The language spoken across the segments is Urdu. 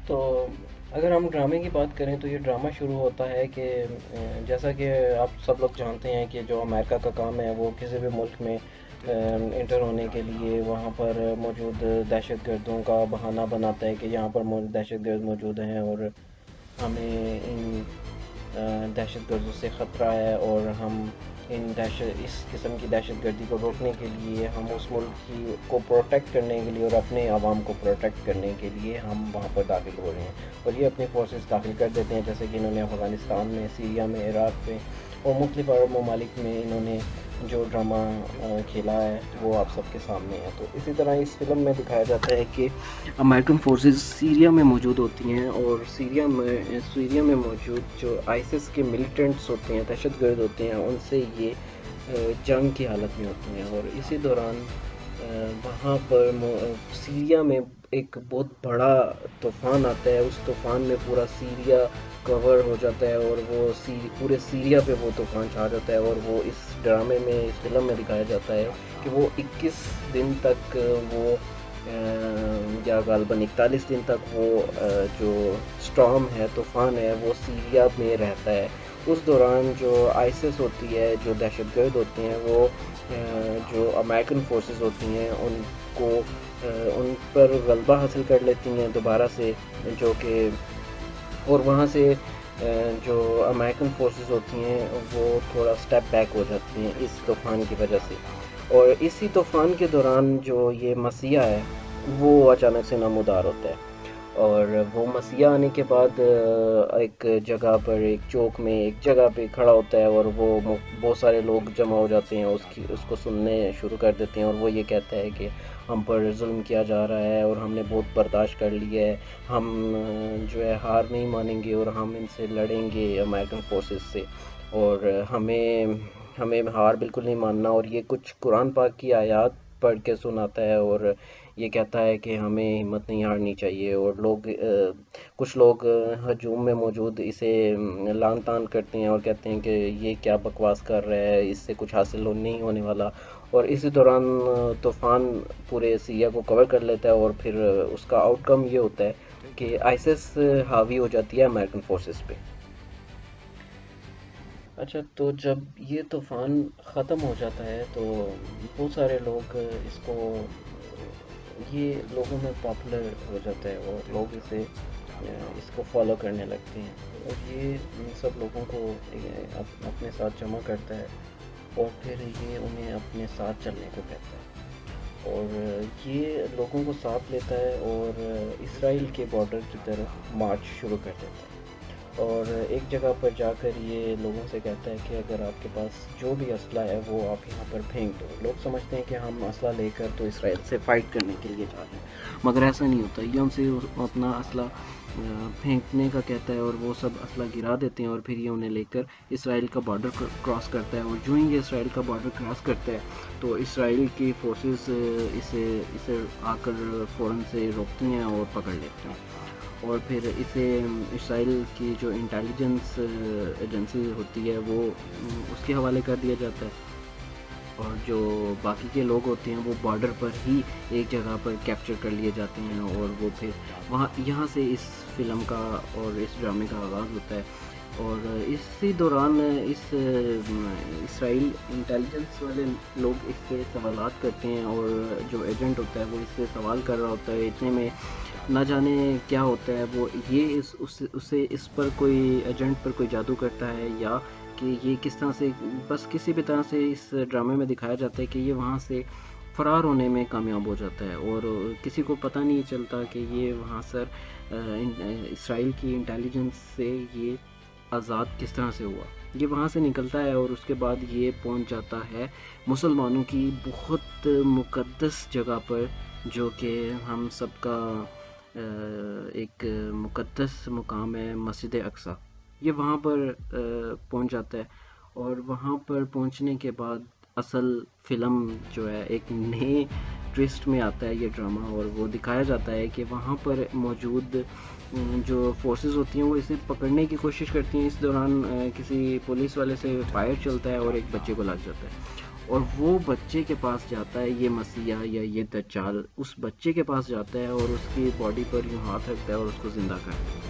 تو اگر ہم ڈرامے کی بات کریں تو یہ ڈرامہ شروع ہوتا ہے کہ جیسا کہ آپ سب لوگ جانتے ہیں کہ جو امریکہ کا کام ہے وہ کسی بھی ملک میں انٹر ہونے کے لیے وہاں پر موجود دہشت گردوں کا بہانہ بناتا ہے کہ یہاں پر دہشت گرد موجود ہیں اور ہمیں ان دہشت گردوں سے خطرہ ہے، اور ہم اس قسم کی دہشت گردی کو روکنے کے لیے ہم اس ملک کو پروٹیکٹ کرنے کے لیے اور اپنے عوام کو پروٹیکٹ کرنے کے لیے ہم وہاں پر داخل ہو رہے ہیں، اور یہ اپنی فورسز داخل کر دیتے ہیں، جیسے کہ انہوں نے افغانستان میں، سیریا میں، عراق میں اور مختلف عرب ممالک میں انہوں نے جو ڈرامہ کھیلا ہے وہ آپ سب کے سامنے ہے۔ تو اسی طرح اس فلم میں دکھایا جاتا ہے کہ امریکن فورسز سیریا میں موجود ہوتی ہیں، اور سیریا میں موجود جو آئسس کے ملیٹنٹس ہوتے ہیں، دہشت گرد ہوتے ہیں، ان سے یہ جنگ کی حالت میں ہوتے ہیں، اور اسی دوران وہاں پر سیریا میں ایک بہت بڑا طوفان آتا ہے، اس طوفان میں پورا سیریا کور ہو جاتا ہے، اور وہ پورے سیریا پہ وہ طوفان چھا جاتا ہے، اور وہ اس ڈرامے میں، اس فلم میں دکھایا جاتا ہے کہ وہ 21 دن تک وہ یا غالباً 41 دن تک وہ جو اسٹارم ہے، طوفان ہے، وہ سیریا میں رہتا ہے۔ اس دوران جو آئسس ہوتی ہے، جو دہشت گرد ہوتے ہیں، وہ جو امریکن فورسز ہوتی ہیں ان پر غلبہ حاصل کر لیتی ہیں دوبارہ سے، جو کہ اور وہاں سے جو امریکن فورسز ہوتی ہیں وہ تھوڑا سٹیپ بیک ہو جاتی ہیں اس طوفان کی وجہ سے، اور اسی طوفان کے دوران جو یہ مسیح ہے وہ اچانک سے نمودار ہوتا ہے، اور وہ مسیح آنے کے بعد ایک جگہ پر، ایک چوک میں ایک جگہ پہ کھڑا ہوتا ہے، اور وہ بہت سارے لوگ جمع ہو جاتے ہیں، اس کو سننے شروع کر دیتے ہیں، اور وہ یہ کہتا ہے کہ ہم پر ظلم کیا جا رہا ہے اور ہم نے بہت برداشت کر لیا ہے، ہم جو ہے ہار نہیں مانیں گے اور ہم ان سے لڑیں گے امریکن فورسز سے، اور ہمیں ہار بالکل نہیں ماننا، اور یہ کچھ قرآن پاک کی آیات پڑھ کے سناتا ہے، اور یہ کہتا ہے کہ ہمیں ہمت نہیں ہارنی چاہیے، اور کچھ لوگ ہجوم میں موجود اسے لان تان کرتے ہیں اور کہتے ہیں کہ یہ کیا بکواس کر رہا ہے، اس سے کچھ حاصل نہیں ہونے والا، اور اسی دوران طوفان پورے سیریا کو کور کر لیتا ہے، اور پھر اس کا آؤٹ کم یہ ہوتا ہے کہ آئسس حاوی ہو جاتی ہے امریکن فورسز پہ۔ اچھا، تو جب یہ طوفان ختم ہو جاتا ہے تو بہت سارے لوگ اس کو، یہ لوگوں میں پاپولر ہو جاتا ہے، اور لوگ اس کو فالو کرنے لگتے ہیں، اور یہ سب لوگوں کو اپنے ساتھ جمع کرتا ہے، اور پھر یہ انہیں اپنے ساتھ چلنے کو کہتا ہے، اور یہ لوگوں کو ساتھ لیتا ہے اور اسرائیل کے بارڈر کی طرف مارچ شروع کر دیتا ہے، اور ایک جگہ پر جا کر یہ لوگوں سے کہتا ہے کہ اگر آپ کے پاس جو بھی اسلحہ ہے وہ آپ یہاں پر پھینک دو۔ لوگ سمجھتے ہیں کہ ہم اسلحہ لے کر تو اسرائیل سے فائٹ کرنے کے لیے جا رہے ہیں، مگر ایسا نہیں ہوتا، یہ ان سے اپنا اسلحہ پھینکنے کا کہتا ہے، اور وہ سب اسلحہ گرا دیتے ہیں، اور پھر یہ انہیں لے کر اسرائیل کا بارڈر کراس کرتا ہے، اور جو ہی یہ اسرائیل کا بارڈر کراس کرتا ہے تو اسرائیل کی فورسز اسے آ کر فوراً سے روکتی ہیں اور پکڑ لیتے ہیں، اور پھر اسے اسرائیل کی جو انٹیلیجنس ایجنسی ہوتی ہے وہ اس کے حوالے کر دیا جاتا ہے، اور جو باقی کے لوگ ہوتے ہیں وہ بارڈر پر ہی ایک جگہ پر کیپچر کر لیے جاتے ہیں، اور وہ پھر یہاں سے اس فلم کا اور اس ڈرامے کا آغاز ہوتا ہے، اور اسی دوران اسرائیل انٹیلیجنس والے لوگ اس سے سوالات کرتے ہیں، اور جو ایجنٹ ہوتا ہے وہ اس سے سوال کر رہا ہوتا ہے، اتنے میں نہ جانے کیا ہوتا ہے، وہ یہ اسے اس پر کوئی ایجنٹ پر کوئی جادو کرتا ہے، یا کہ یہ کس طرح سے، بس کسی بھی طرح سے اس ڈرامے میں دکھایا جاتا ہے کہ یہ وہاں سے فرار ہونے میں کامیاب ہو جاتا ہے، اور کسی کو پتہ نہیں چلتا کہ یہ وہاں اسرائیل کی انٹیلیجنس سے یہ آزاد کس طرح سے ہوا، یہ وہاں سے نکلتا ہے، اور اس کے بعد یہ پہنچ جاتا ہے مسلمانوں کی بہت مقدس جگہ پر، جو کہ ہم سب کا ایک مقدس مقام ہے، مسجد اقصی، یہ وہاں پر پہنچ جاتا ہے، اور وہاں پر پہنچنے کے بعد اصل فلم جو ہے ایک نئے ٹویسٹ میں آتا ہے یہ ڈرامہ، اور وہ دکھایا جاتا ہے کہ وہاں پر موجود جو فورسز ہوتی ہیں وہ اسے پکڑنے کی کوشش کرتی ہیں، اس دوران کسی پولیس والے سے فائر چلتا ہے اور ایک بچے کو لگ جاتا ہے، اور وہ بچے کے پاس جاتا ہے، یہ مسیح یا یہ دجال اس بچے کے پاس جاتا ہے اور اس کی باڈی پر یوں ہاتھ رکھتا ہے اور اس کو زندہ کر دیتا ہے۔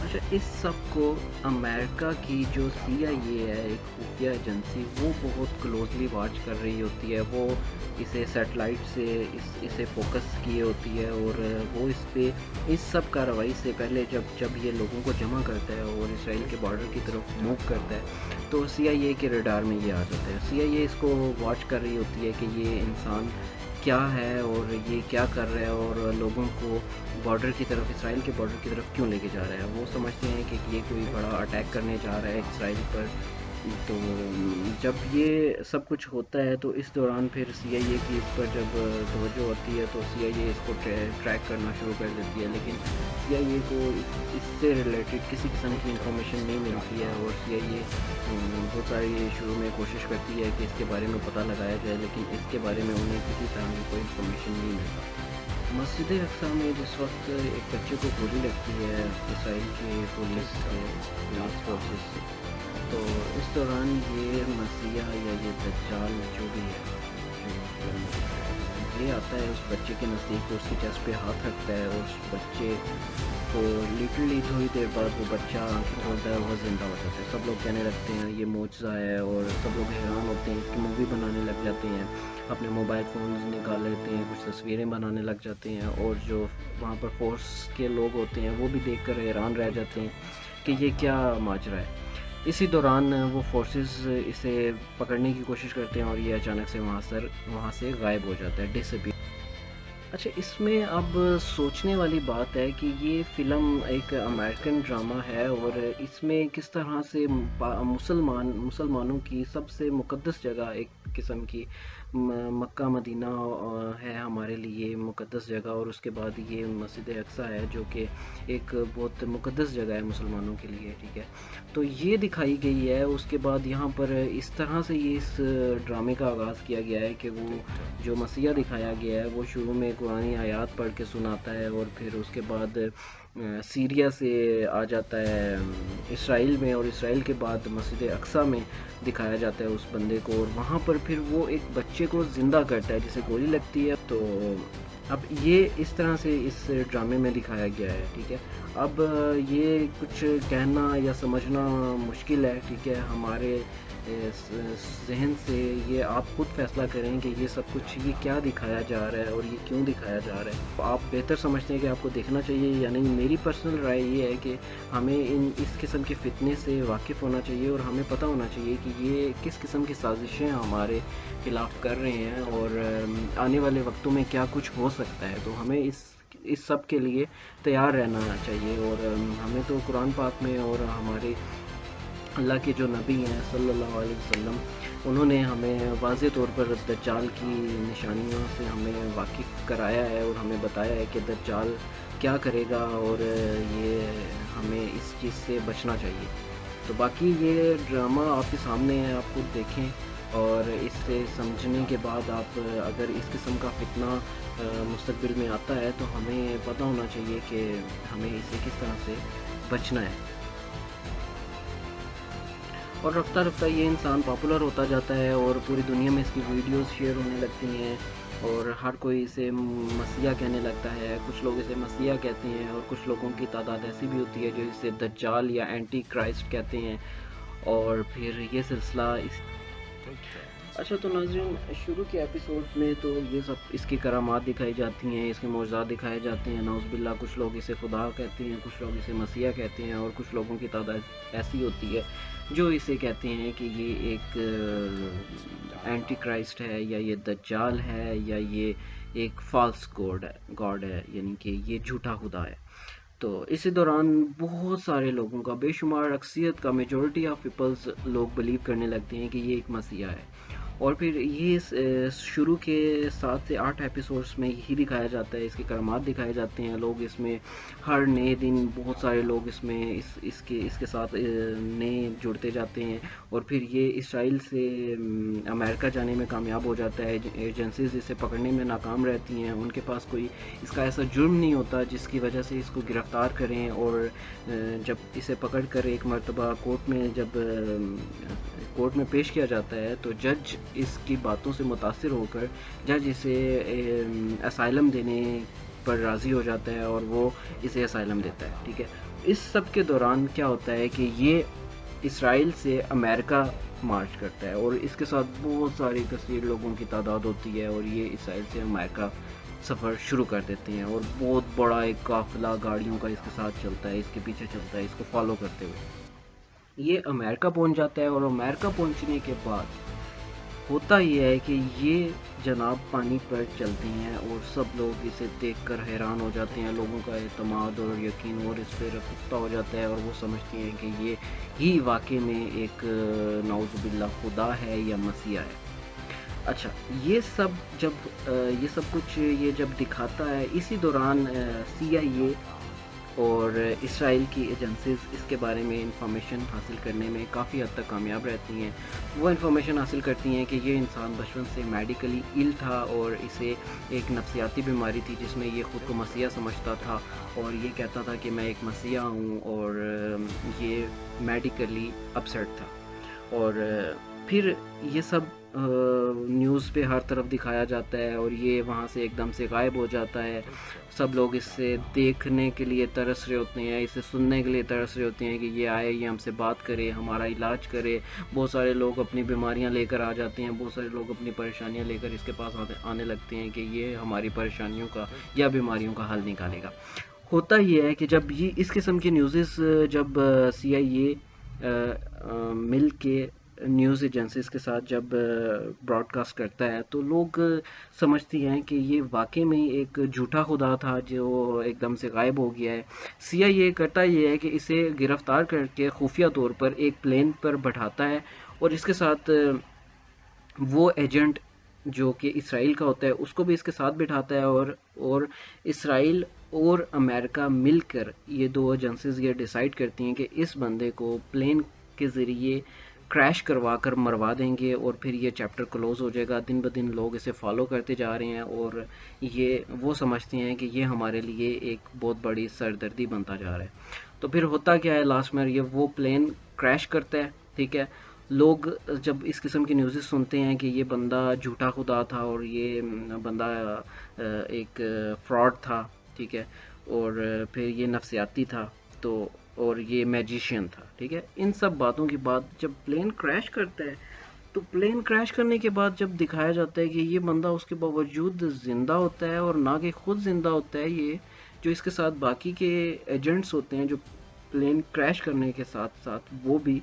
اچھا، اس سب کو امریکہ کی جو CIA ہے، ایک خفیہ ایجنسی، وہ بہت کلوزلی واچ کر رہی ہوتی ہے۔ وہ اسے سیٹلائٹ سے اسے فوکس کیے ہوتی ہے، اور وہ اس پہ اس سب کارروائی سے پہلے جب یہ لوگوں کو جمع کرتا ہے اور اسرائیل کے بارڈر کی طرف موو کرتا ہے تو CIA کے ریڈار میں یہ آ جاتا ہے۔ CIA اس کو واچ کر رہی ہوتی ہے کہ یہ انسان کیا ہے اور یہ کیا کر رہا ہے، اور لوگوں کو بارڈر کی طرف، اسرائیل کے بارڈر کی طرف کیوں لے کے جا رہا ہے۔ وہ سمجھتے ہیں کہ یہ کوئی بڑا اٹیک کرنے جا رہا ہے اسرائیل پر۔ تو جب یہ سب کچھ ہوتا ہے تو اس دوران پھر CIA کی اس پر جب توجہ ہوتی ہے تو CIA اس کو ٹریک کرنا شروع کر دیتی ہے، لیکن CIA کو اس سے ریلیٹڈ کسی قسم کی انفارمیشن نہیں ملتی ہے، اور CIA بہت ساری شروع میں کوشش کرتی ہے کہ اس کے بارے میں پتہ لگایا جائے، لیکن اس کے بارے میں انہیں کسی طرح کی کوئی انفارمیشن نہیں ملتا۔ مسجد اقصیٰ میں جس وقت ایک بچے کو گولی لگتی ہے اسرائیل کی پولیس فورسز سے، تو اس دوران یہ مسیح یا یہ دجال جو بھی ہے، یہ آتا ہے اس بچے کے نزدیک، اس کی چیسٹ پہ ہاتھ رکھتا ہے، اور اس بچے کو لٹرلی تھوڑی دیر بعد وہ بچہ آنکھیں کھولتا ہے، وہ زندہ ہو جاتا ہے۔ سب لوگ کہنے لگتے ہیں یہ معجزہ ہے، اور سب لوگ حیران ہوتے ہیں، اس کی مووی بنانے لگ جاتے ہیں، اپنے موبائل فونز نکال لیتے ہیں، کچھ تصویریں بنانے لگ جاتے ہیں، اور جو وہاں پر فورس کے لوگ ہوتے ہیں وہ بھی دیکھ کر حیران رہ جاتے ہیں کہ یہ کیا ماجرا ہے۔ اسی دوران وہ فورسز اسے پکڑنے کی کوشش کرتے ہیں، اور یہ اچانک سے وہاں سے غائب ہو جاتا ہے، ڈس اپیئر۔ اچھا، اس میں اب سوچنے والی بات ہے کہ یہ فلم ایک امریکن ڈرامہ ہے، اور اس میں کس طرح سے مسلمانوں کی سب سے مقدس جگہ، ایک قسم کی مکہ مدینہ ہے ہمارے لیے مقدس جگہ، اور اس کے بعد یہ مسجد اقصیٰ ہے جو کہ ایک بہت مقدس جگہ ہے مسلمانوں کے لیے، ٹھیک ہے۔ تو یہ دکھائی گئی ہے، اس کے بعد یہاں پر اس طرح سے یہ اس ڈرامے کا آغاز کیا گیا ہے کہ وہ جو مسیح دکھایا گیا ہے وہ شروع میں قرآنی آیات پڑھ کے سناتا ہے، اور پھر اس کے بعد سیریا سے آ جاتا ہے اسرائیل میں، اور اسرائیل کے بعد مسجد اقصیٰ میں دکھایا جاتا ہے اس بندے کو، اور وہاں پر پھر وہ ایک بچے کو زندہ کرتا ہے جسے گولی لگتی ہے۔ تو اب یہ اس طرح سے اس ڈرامے میں دکھایا گیا ہے، ٹھیک ہے۔ اب یہ کچھ کہنا یا سمجھنا مشکل ہے، ٹھیک ہے، ہمارے ذہن سے یہ آپ خود فیصلہ کریں کہ یہ سب کچھ یہ کیا دکھایا جا رہا ہے اور یہ کیوں دکھایا جا رہا ہے۔ آپ بہتر سمجھتے ہیں کہ آپ کو دیکھنا چاہیے یا نہیں۔ میری پرسنل رائے یہ ہے کہ ہمیں اس قسم کے فتنے سے واقف ہونا چاہیے، اور ہمیں پتہ ہونا چاہیے کہ یہ کس قسم کی سازشیں ہمارے خلاف کر رہے ہیں، اور آنے والے وقتوں میں کیا کچھ ہو سکتا ہے۔ تو ہمیں اس سب کے لیے تیار رہنا چاہیے، اور ہمیں تو قرآن پاک میں اور ہمارے اللہ کے جو نبی ہیں صلی اللہ علیہ وسلم، انہوں نے ہمیں واضح طور پر دجال کی نشانیوں سے ہمیں واقف کرایا ہے، اور ہمیں بتایا ہے کہ دجال کیا کرے گا، اور یہ ہمیں اس چیز سے بچنا چاہیے۔ تو باقی یہ ڈرامہ آپ کے سامنے ہے، آپ خود دیکھیں، اور اس سے سمجھنے کے بعد آپ اگر اس قسم کا فتنہ مستقبل میں آتا ہے تو ہمیں پتہ ہونا چاہیے کہ ہمیں اسے کس طرح سے بچنا ہے۔ اور رفتہ رفتہ یہ انسان پاپولر ہوتا جاتا ہے، اور پوری دنیا میں اس کی ویڈیوز شیئر ہونے لگتی ہیں، اور ہر کوئی اسے مسیح کہنے لگتا ہے۔ کچھ لوگ اسے مسیح کہتے ہیں، اور کچھ لوگوں کی تعداد ایسی بھی ہوتی ہے جو اسے دجال یا اینٹی کرائسٹ کہتے ہیں، اور پھر یہ سلسلہ اچھا، تو ناظرین، شروع کے ایپیسوڈ میں تو یہ سب اس کی کرامات دکھائی جاتی ہیں، اس کے معجزات دکھائے جاتے ہیں، نعوذ باللہ۔ کچھ لوگ اسے خدا کہتے ہیں، کچھ لوگ اسے مسیح کہتے ہیں، اور کچھ لوگوں کی تعداد ایسی ہوتی ہے جو اسے کہتے ہیں کہ یہ ایک اینٹی کرائسٹ ہے، یا یہ دجال ہے، یا یہ ایک فالس گاڈ ہے، یعنی کہ یہ جھوٹا خدا ہے۔ تو اسی دوران بہت سارے لوگوں کا، بے شمار اکثریت کا، میجورٹی آف پیپلز لوگ بلیو کرنے لگتے ہیں کہ یہ ایک مسیح ہے، اور پھر یہ شروع کے 7 سے 8 ایپیسوڈس میں یہی دکھایا جاتا ہے، اس کے کرامات دکھائے جاتے ہیں. لوگ اس میں ہر نئے دن بہت سارے لوگ اس میں اس کے ساتھ نئے جڑتے جاتے ہیں. اور پھر یہ اسرائیل سے امریکہ جانے میں کامیاب ہو جاتا ہے. ایجنسیز اسے پکڑنے میں ناکام رہتی ہیں، ان کے پاس کوئی اس کا ایسا جرم نہیں ہوتا جس کی وجہ سے اس کو گرفتار کریں. اور جب اسے پکڑ کر ایک مرتبہ کورٹ میں پیش کیا جاتا ہے تو جج اس کی باتوں سے متاثر ہو کر جج اسے اسائلم دینے پر راضی ہو جاتا ہے اور وہ اسے اسائلم دیتا ہے. ٹھیک ہے، اس سب کے دوران کیا ہوتا ہے کہ یہ اسرائیل سے امریکہ مارچ کرتا ہے اور اس کے ساتھ بہت ساری کثیر لوگوں کی تعداد ہوتی ہے، اور یہ اسرائیل سے امریکہ سفر شروع کر دیتے ہیں. اور بہت بڑا ایک قافلہ گاڑیوں کا اس کے ساتھ چلتا ہے، اس کے پیچھے چلتا ہے، اس کو فالو کرتے ہوئے یہ امریکہ پہنچ جاتا ہے. اور امریکہ پہنچنے کے بعد ہوتا یہ ہے کہ یہ جناب پانی پر چلتی ہیں اور سب لوگ اسے دیکھ کر حیران ہو جاتے ہیں. لوگوں کا اعتماد اور یقین اور اس پہ پختہ ہو جاتا ہے اور وہ سمجھتے ہیں کہ یہ ہی واقعی میں ایک نعوذ باللہ خدا ہے یا مسیح ہے. اچھا، یہ سب کچھ یہ جب دکھاتا ہے، اسی دوران CIA اور اسرائیل کی ایجنسیز اس کے بارے میں انفارمیشن حاصل کرنے میں کافی حد تک کامیاب رہتی ہیں. وہ انفارمیشن حاصل کرتی ہیں کہ یہ انسان بچپن سے میڈیکلی ایل تھا اور اسے ایک نفسیاتی بیماری تھی جس میں یہ خود کو مسیحا سمجھتا تھا اور یہ کہتا تھا کہ میں ایک مسیحا ہوں، اور یہ میڈیکلی اپسیٹ تھا. اور پھر یہ سب نیوز پہ ہر طرف دکھایا جاتا ہے اور یہ وہاں سے ایک دم سے غائب ہو جاتا ہے. سب لوگ اس سے دیکھنے کے لیے ترس رہے ہوتے ہیں، اسے سننے کے لیے ترس رہے ہوتے ہیں کہ یہ آئے، یہ ہم سے بات کرے، ہمارا علاج کرے. بہت سارے لوگ اپنی بیماریاں لے کر آ جاتے ہیں، بہت سارے لوگ اپنی پریشانیاں لے کر اس کے پاس آنے لگتے ہیں کہ یہ ہماری پریشانیوں کا یا بیماریوں کا حل نکالے گا. ہوتا یہ ہے کہ جب یہ اس قسم کی نیوزز جب CIA مل کے نیوز ایجنسیز کے ساتھ جب براڈ کاسٹ کرتا ہے تو لوگ سمجھتی ہیں کہ یہ واقعی میں ایک جھوٹا خدا تھا جو ایک دم سے غائب ہو گیا ہے. CIA کرتا یہ ہے کہ اسے گرفتار کر کے خفیہ طور پر ایک پلین پر بٹھاتا ہے اور اس کے ساتھ وہ ایجنٹ جو کہ اسرائیل کا ہوتا ہے اس کو بھی اس کے ساتھ بٹھاتا ہے اور اسرائیل اور امریکہ مل کر یہ دو ایجنسیز یہ ڈیسائیڈ کرتی ہیں کہ اس بندے کو پلین کے ذریعے کریش کروا کر مروا دیں گے اور پھر یہ چیپٹر کلوز ہو جائے گا. دن بدن لوگ اسے فالو کرتے جا رہے ہیں اور وہ سمجھتے ہیں کہ یہ ہمارے لیے ایک بہت بڑی سردردی بنتا جا رہا ہے. تو پھر ہوتا کیا ہے لاسٹ میں وہ پلین کریش کرتا ہے. ٹھیک ہے، لوگ جب اس قسم کی نیوزز سنتے ہیں کہ یہ بندہ جھوٹا خدا تھا اور یہ بندہ ایک فراڈ تھا، ٹھیک ہے، اور پھر یہ نفسیاتی تھا اور یہ میجیشین تھا. ٹھیک ہے، ان سب باتوں کے بعد جب پلین کریش کرتا ہے تو پلین کریش کرنے کے بعد جب دکھایا جاتا ہے کہ یہ بندہ اس کے باوجود زندہ ہوتا ہے اور نہ کہ خود زندہ ہوتا ہے، یہ جو اس کے ساتھ باقی کے ایجنٹس ہوتے ہیں جو پلین کریش کرنے کے ساتھ ساتھ وہ بھی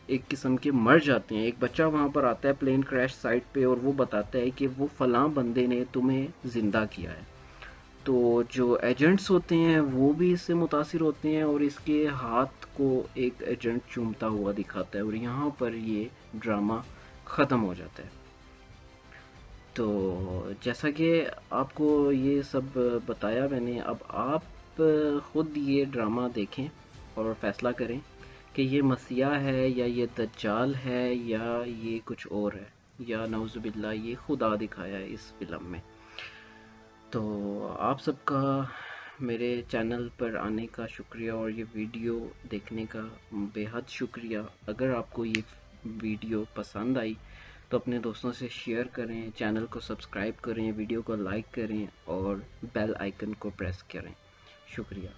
ایک قسم کے مر جاتے ہیں. ایک بچہ وہاں پر آتا ہے پلین کریش سائٹ پہ اور وہ بتاتا ہے کہ وہ فلاں بندے نے تمہیں زندہ کیا ہے. تو جو ایجنٹس ہوتے ہیں وہ بھی اس سے متاثر ہوتے ہیں اور اس کے ہاتھ کو ایک ایجنٹ چومتا ہوا دکھاتا ہے اور یہاں پر یہ ڈرامہ ختم ہو جاتا ہے. تو جیسا کہ آپ کو یہ سب بتایا میں نے، اب آپ خود یہ ڈرامہ دیکھیں اور فیصلہ کریں کہ یہ مسیح ہے یا یہ دجال ہے یا یہ کچھ اور ہے یا نعوذ باللہ یہ خدا دکھایا ہے اس فلم میں. تو آپ سب کا میرے چینل پر آنے کا شکریہ اور یہ ویڈیو دیکھنے کا بے حد شکریہ. اگر آپ کو یہ ویڈیو پسند آئی تو اپنے دوستوں سے شیئر کریں، چینل کو سبسکرائب کریں، ویڈیو کو لائک کریں اور بیل آئیکن کو پریس کریں. شکریہ.